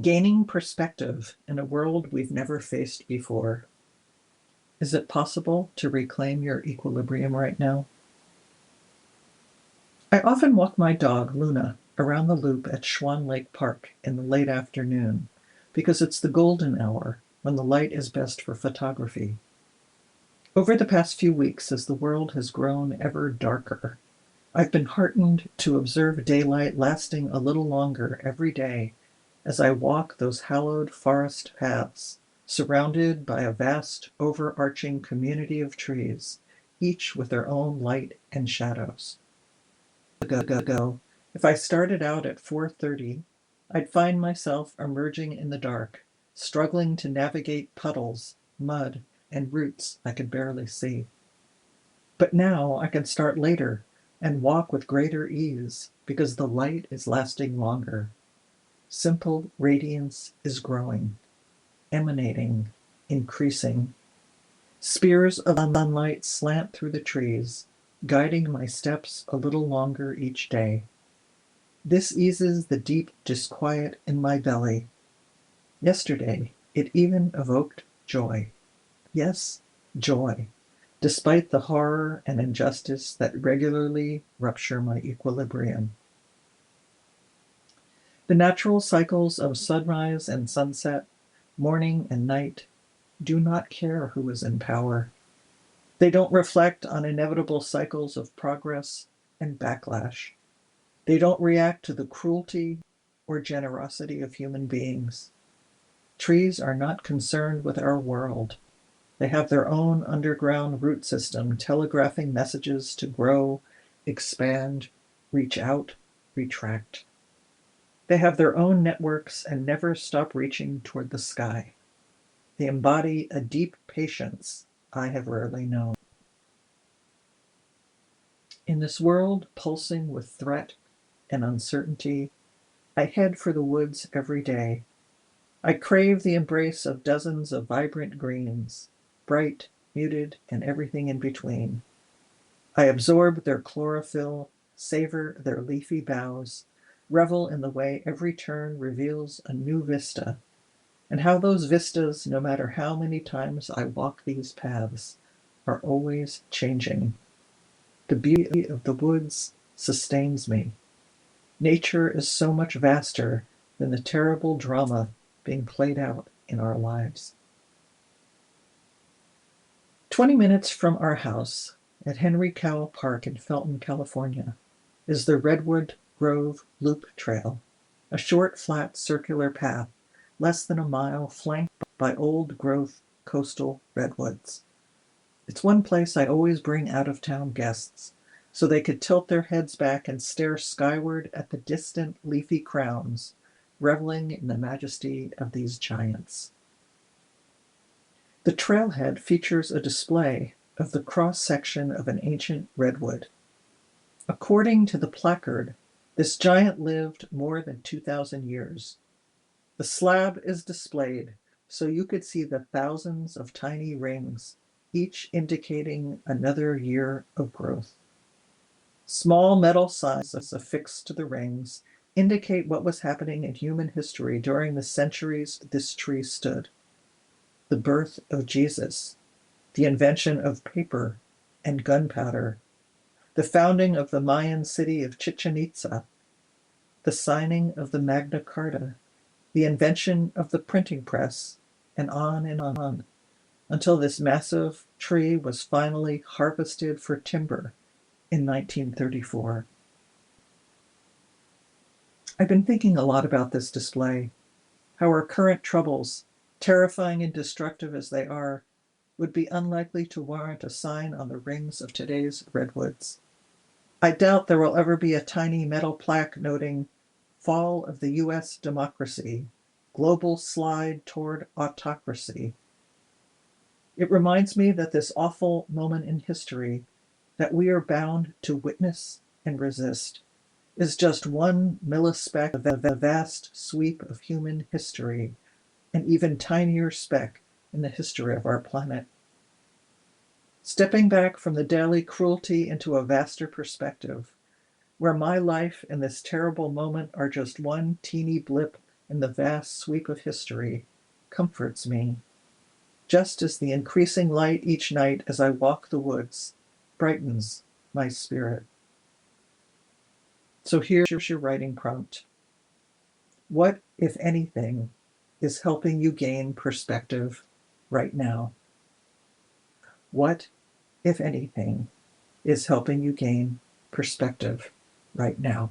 Gaining perspective in a world we've never faced before. Is it possible to reclaim your equilibrium right now? I often walk my dog, Luna, around the loop at Schwan Lake Park in the late afternoon because it's the golden hour when the light is best for photography. Over the past few weeks, as the world has grown ever darker, I've been heartened to observe daylight lasting a little longer every day as I walk those hallowed forest paths, surrounded by a vast, overarching community of trees, each with their own light and shadows. Ago, if I started out at 4:30, I'd find myself emerging in the dark, struggling to navigate puddles, mud, and roots I could barely see. But now I can start later and walk with greater ease because the light is lasting longer. Simple radiance is growing, emanating, increasing. Spears of sunlight slant through the trees, guiding my steps a little longer each day. This eases the deep disquiet in my belly. Yesterday, it even evoked joy. Yes, joy, despite the horror and injustice that regularly rupture my equilibrium. The natural cycles of sunrise and sunset, morning and night, do not care who is in power. They don't reflect on inevitable cycles of progress and backlash. They don't react to the cruelty or generosity of human beings. Trees are not concerned with our world. They have their own underground root system telegraphing messages to grow, expand, reach out, retract. They have their own networks and never stop reaching toward the sky. They embody a deep patience I have rarely known. In this world pulsing with threat and uncertainty, I head for the woods every day. I crave the embrace of dozens of vibrant greens, bright, muted, and everything in between. I absorb their chlorophyll, savor their leafy boughs, revel in the way every turn reveals a new vista, and how those vistas, no matter how many times I walk these paths, are always changing. The beauty of the woods sustains me. Nature is so much vaster than the terrible drama being played out in our lives. 20 minutes from our house at Henry Cowell Park in Felton, California, is the Redwood Grove Loop Trail, a short, flat, circular path less than a mile flanked by old growth coastal redwoods. It's one place I always bring out of town guests so they could tilt their heads back and stare skyward at the distant leafy crowns, reveling in the majesty of these giants. The trailhead features a display of the cross-section of an ancient redwood. According to the placard, this giant lived more than 2,000 years. The slab is displayed so you could see the thousands of tiny rings, each indicating another year of growth. Small metal signs affixed to the rings indicate what was happening in human history during the centuries this tree stood. The birth of Jesus, the invention of paper and gunpowder, the founding of the Mayan city of Chichen Itza, the signing of the Magna Carta, the invention of the printing press, and on, until this massive tree was finally harvested for timber in 1934. I've been thinking a lot about this display, how our current troubles, terrifying and destructive as they are, would be unlikely to warrant a sign on the rings of today's redwoods. I doubt there will ever be a tiny metal plaque noting Fall of the U.S. Democracy, Global Slide Toward Autocracy. It reminds me that this awful moment in history that we are bound to witness and resist is just one millispeck of the vast sweep of human history, an even tinier speck in the history of our planet. Stepping back from the daily cruelty into a vaster perspective, where my life and this terrible moment are just one teeny blip in the vast sweep of history comforts me, just as the increasing light each night as I walk the woods brightens my spirit. So here's your writing prompt. What, if anything, is helping you gain perspective right now? What, if anything, is helping you gain perspective right now?